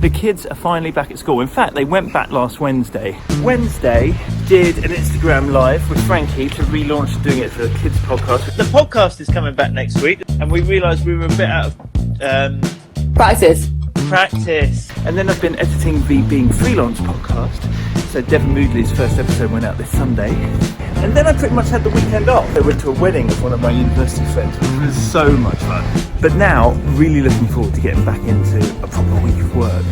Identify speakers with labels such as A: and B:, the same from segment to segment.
A: The kids are finally back at school. In fact, they went back last Wednesday. Wednesday did an Instagram live with Frankie to relaunch doing it for the kids podcast. The podcast is coming back next week, and we realised we were a bit out of practice. And then I've been editing the Being Freelance podcast. So Devon Moodley's first episode went out this Sunday. And then I pretty much had the weekend off. I went to a wedding of one of my university friends, which was so much fun. But now, really looking forward to getting back into a proper week of work.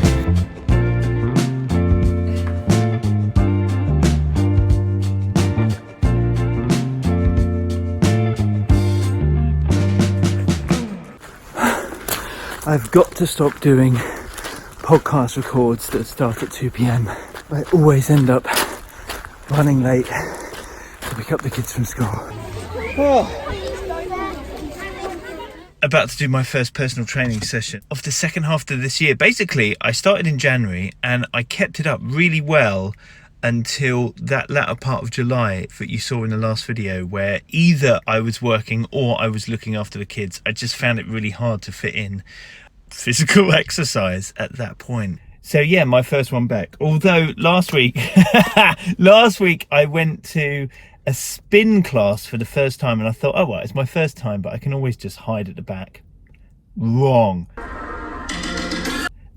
A: I've got to stop doing podcast records that start at 2 p.m. I always end up running late to pick up the kids from school. About to do my first personal training session of the second half of this year. Basically, I started in January and I kept it up really well until that latter part of July that you saw in the last video, where either I was working or I was looking after the kids. I just found it really hard to fit in physical exercise at that point. So yeah, my first one back. Although last week I went to a spin class for the first time and I thought, oh well, it's my first time, but I can always just hide at the back. Wrong.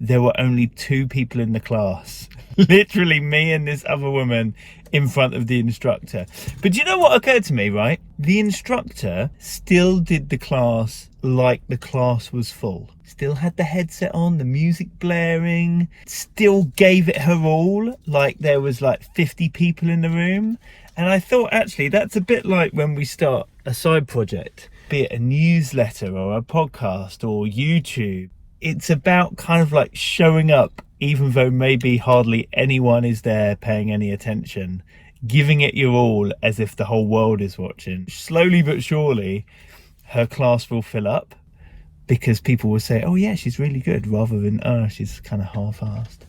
A: There were only 2 people in the class. Literally me and this other woman in front of the instructor. But do you know what occurred to me, right? The instructor still did the class like the class was full. Still had the headset on, the music blaring, still gave it her all, like there was like 50 people in the room. And I thought, actually, that's a bit like when we start a side project, be it a newsletter or a podcast or YouTube. It's about kind of like showing up, even though maybe hardly anyone is there paying any attention, giving it your all as if the whole world is watching. Slowly but surely, her class will fill up because people will say, oh yeah, she's really good, rather than, oh, she's kind of half-assed.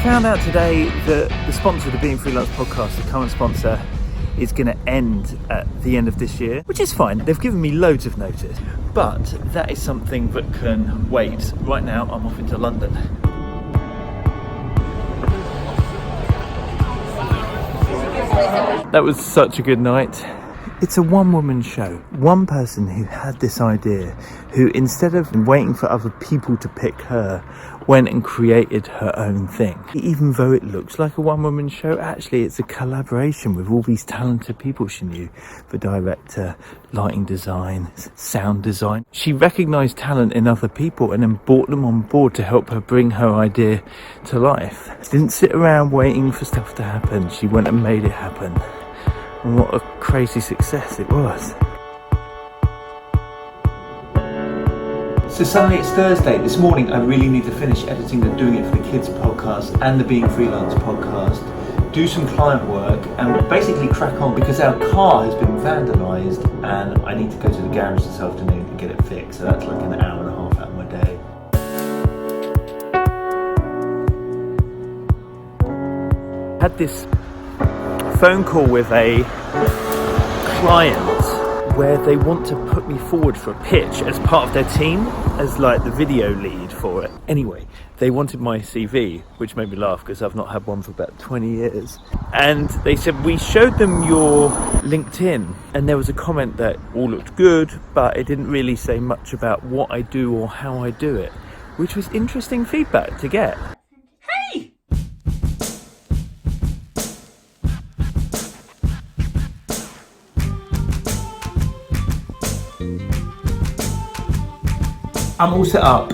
A: Found out today that the sponsor of the Being Freelance podcast, the current sponsor, is going to end at the end of this year, which is fine. They've given me loads of notice, but that is something that can wait. Right now, I'm off into London. That was such a good night. It's a one-woman show. One person who had this idea, who instead of waiting for other people to pick her, went and created her own thing. Even though it looks like a one-woman show, actually it's a collaboration with all these talented people she knew. The director, lighting design, sound design. She recognised talent in other people and then brought them on board to help her bring her idea to life. Didn't sit around waiting for stuff to happen. She went and made it happen. And what a crazy success it was. So suddenly it's Thursday. This morning I really need to finish editing the Doing It for the Kids podcast and the Being Freelance podcast, do some client work and basically crack on, because our car has been vandalised and I need to go to the garage this afternoon and get it fixed. So that's like an hour and a half out of my day. Had this phone call with a client where they want to put me forward for a pitch as part of their team, as like the video lead for it. Anyway, they wanted my CV, which made me laugh because I've not had one for about 20 years. And they said, we showed them your LinkedIn and there was a comment that all looked good, but it didn't really say much about what I do or how I do it, which was interesting feedback to get. I'm all set up,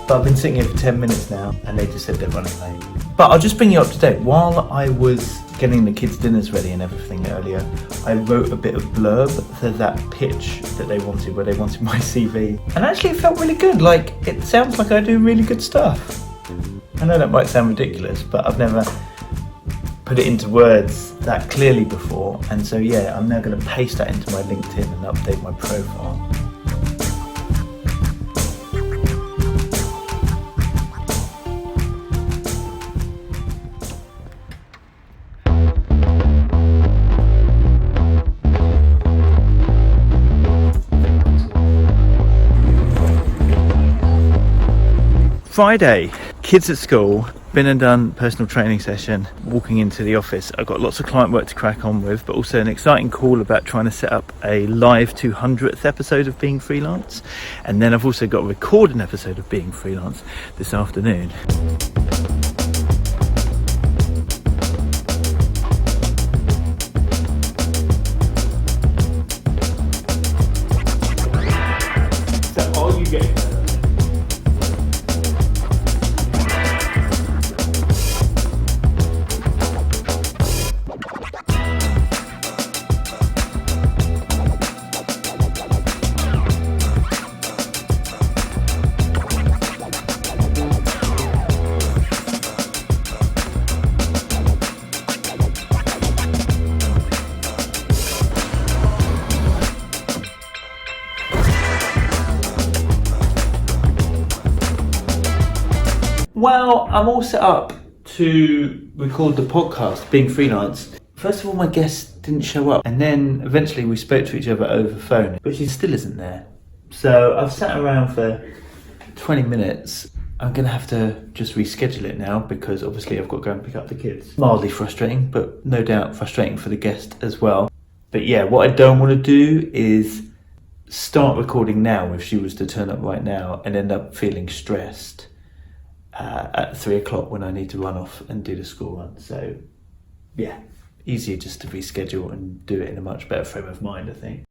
A: but I've been sitting here for 10 minutes now and they just said they're running late. But I'll just bring you up to date. While I was getting the kids' dinners ready and everything earlier, I wrote a bit of blurb for that pitch that they wanted, where they wanted my CV. And actually it felt really good. Like, it sounds like I do really good stuff. I know that might sound ridiculous, but I've never put it into words that clearly before. And so yeah, I'm now going to paste that into my LinkedIn and update my profile. Friday, kids at school, been and done personal training session, walking into the office. I've got lots of client work to crack on with, but also an exciting call about trying to set up a live 200th episode of Being Freelance. And then I've also got a recording episode of Being Freelance this afternoon. So are you getting that? Well, I'm all set up to record the podcast, Being Freelance. First of all, my guest didn't show up, and then eventually we spoke to each other over the phone, but she still isn't there. So I've sat around for 20 minutes. I'm going to have to just reschedule it now because obviously I've got to go and pick up the kids. Mildly frustrating, but no doubt frustrating for the guest as well. But yeah, what I don't want to do is start recording now if she was to turn up right now and end up feeling stressed at 3 o'clock when I need to run off and do the school run. So yeah, easier just to reschedule and do it in a much better frame of mind, I think.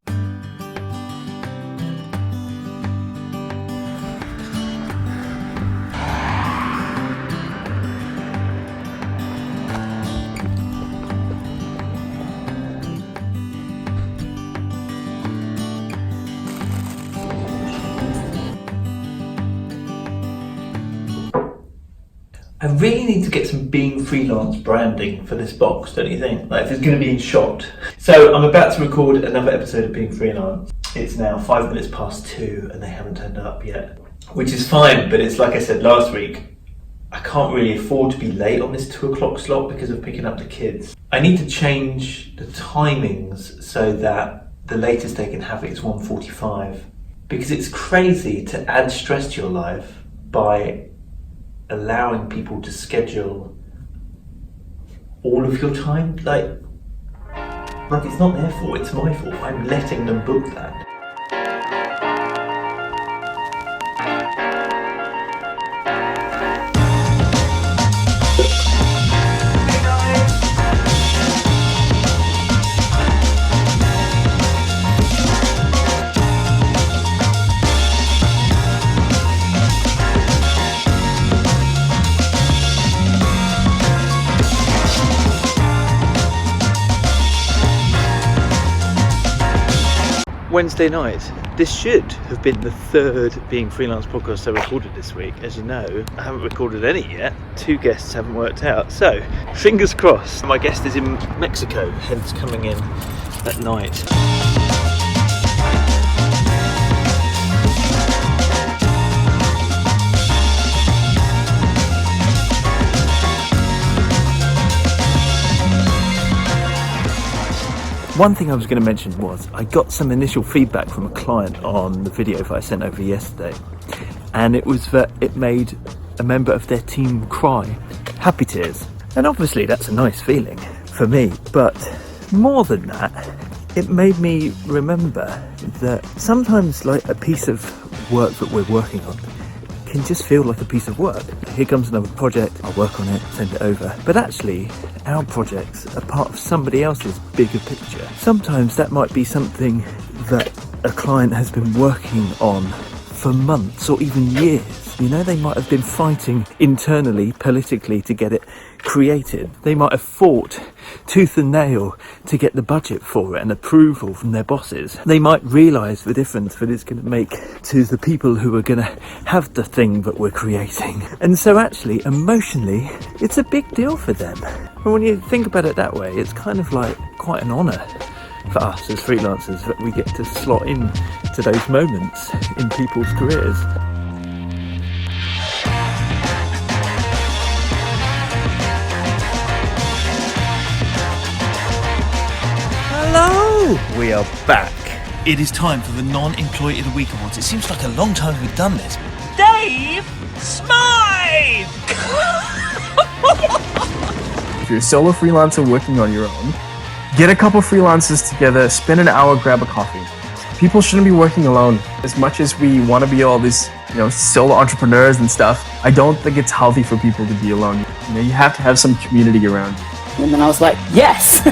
A: I really need to get some Being Freelance branding for this box, don't you think? Like if it's going to be in shot. So I'm about to record another episode of Being Freelance. It's now 5 minutes past 2 and they haven't turned up yet, which is fine, but it's like I said last week, I can't really afford to be late on this 2 o'clock slot because of picking up the kids. I need to change the timings so that the latest they can have it is 1:45, because it's crazy to add stress to your life by allowing people to schedule all of your time. Like it's not their fault, it's my fault. I'm letting them book that. Wednesday night. This should have been the third Being Freelance podcast I recorded this week. As you know, I haven't recorded any yet. 2 guests haven't worked out. So, fingers crossed. My guest is in Mexico, hence coming in at night. One thing I was going to mention was I got some initial feedback from a client on the video that I sent over yesterday, and it was that it made a member of their team cry. Happy tears. And obviously that's a nice feeling for me, but more than that, it made me remember that sometimes like a piece of work that we're working on can just feel like a piece of work. Here comes another project, I'll work on it, send it over. But actually, our projects are part of somebody else's bigger picture. Sometimes that might be something that a client has been working on for months or even years. You know, they might have been fighting internally, politically, to get it created. They might have fought tooth and nail to get the budget for it and approval from their bosses. They might realise the difference that it's going to make to the people who are going to have the thing that we're creating. And so actually, emotionally, it's a big deal for them. And when you think about it that way, it's kind of like quite an honour for us as freelancers that we get to slot in to those moments in people's careers. Hello! We are back. It is time for the Non-Employee of the Week Awards. It seems like a long time we've done this. Dave Smythe!
B: If you're a solo freelancer working on your own, get a couple freelancers together, spend an hour, grab a coffee. People shouldn't be working alone. As much as we want to be all these, solo entrepreneurs and stuff, I don't think it's healthy for people to be alone. You have to have some community around you.
C: And then I was like, yes!